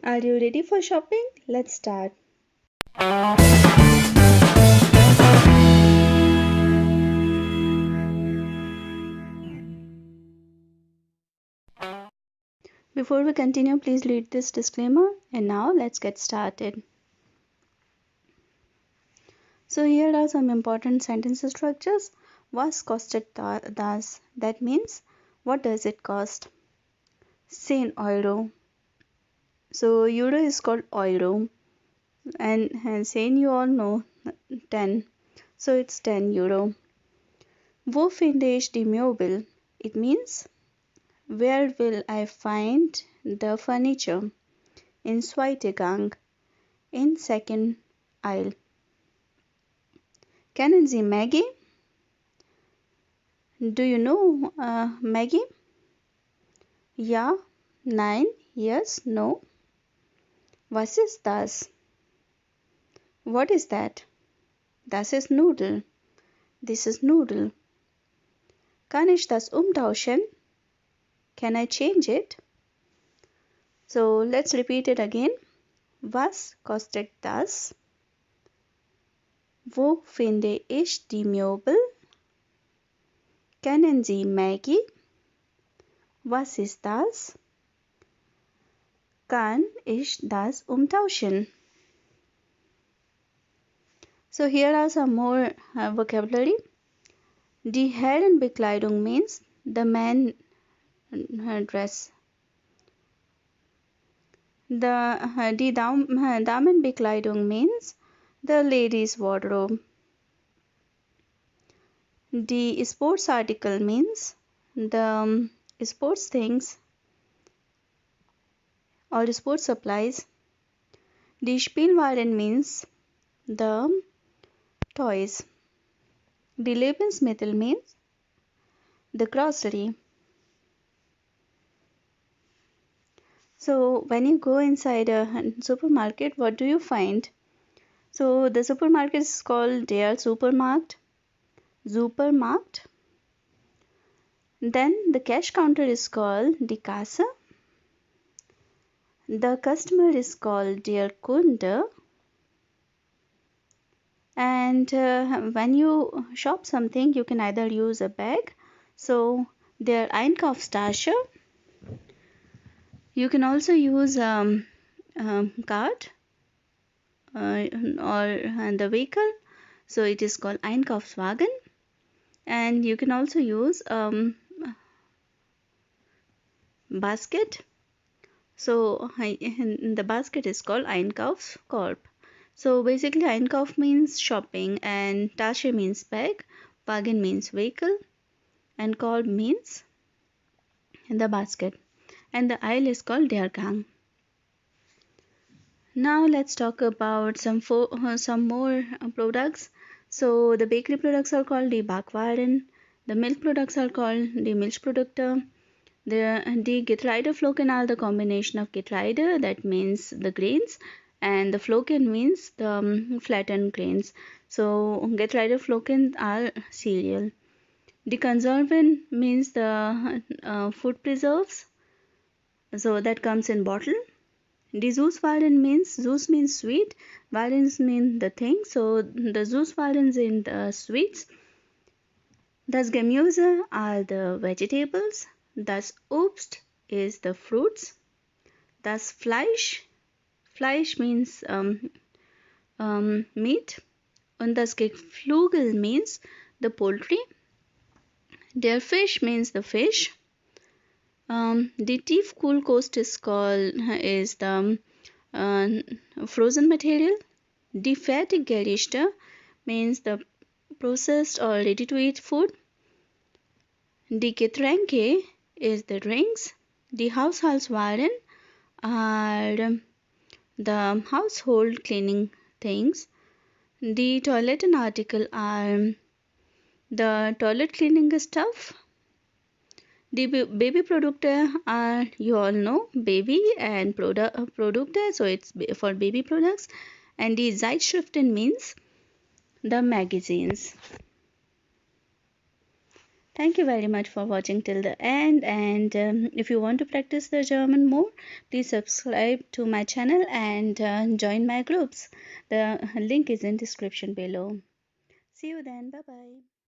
Are you ready for shopping? Let's start. Before we continue, please read this disclaimer. And now let's get started. So here are some important sentence structures. Was kostet das? That means what does it cost? 10 euro. So euro is called euro. And 10 you all know 10. So it's 10 euro. Wo finde ich die Möbel? It means where will I find the furniture? In zweite Gang, in second aisle. Kennen Sie Maggie? Do you know Maggie? Ja, nein, yes, no. Was ist das? What is that? Das ist Nudel. This is noodle. Kann ich das umtauschen? Can I change it? So let's repeat it again. Was kostet das? Wo finde ich die Möbel? Kennen Sie Maggie? Was ist das? Kann ich das umtauschen? So here are some more vocabulary. Die Herrenbekleidung means the man dress. Die Damenbekleidung means the ladies wardrobe. Die sports article means the sports things or sports supplies. Die Spielwaren means the toys. Die Lebensmittel means the grocery. So when you go inside a supermarket, what do you find? So the supermarket is called der Supermarkt. Supermarkt. Then the cash counter is called die Kasse. The customer is called der Kunde. And when you shop something, you can either use a bag. So der Einkaufstasche. You can also use cart or the vehicle. So it is called Einkaufswagen. And you can also use basket. So the basket is called Einkaufskorb. So basically Einkauf means shopping and Tasche means bag, Wagen means vehicle, and Korb means the basket. And the aisle is called der Gang. Now let's talk about some more products. So the bakery products are called die Backwaren. The milk products are called die Milchprodukte. The Getreideflocken are the combination of Getreide, that means the grains, and the Flocken means the flattened grains. So Getreideflocken are cereal. The Konserven means the food preserves, so that comes in bottle. The Süßwaren means sweet, Warens mean the thing, so the Süßwaren in the sweets. Das Gemüse are the vegetables. Das Obst is the fruits. Das Fleisch means meat. Und das Geflügel means the poultry. Der Fisch means the fish. The Tiefkühlkost is the frozen material. Die Fertiggerichte means the processed or ready to eat food. Die Getränke is the drinks. Die Haushaltswaren are the household cleaning things. The Toilettenartikel are the toilet cleaning stuff. The baby Produkte are, you all know, baby and Produkte, so it's for baby products. And the Zeitschriften means the magazines. Thank you very much for watching till the end. And if you want to practice the German more, please subscribe to my channel and join my groups. The link is in description below. See you then. Bye bye.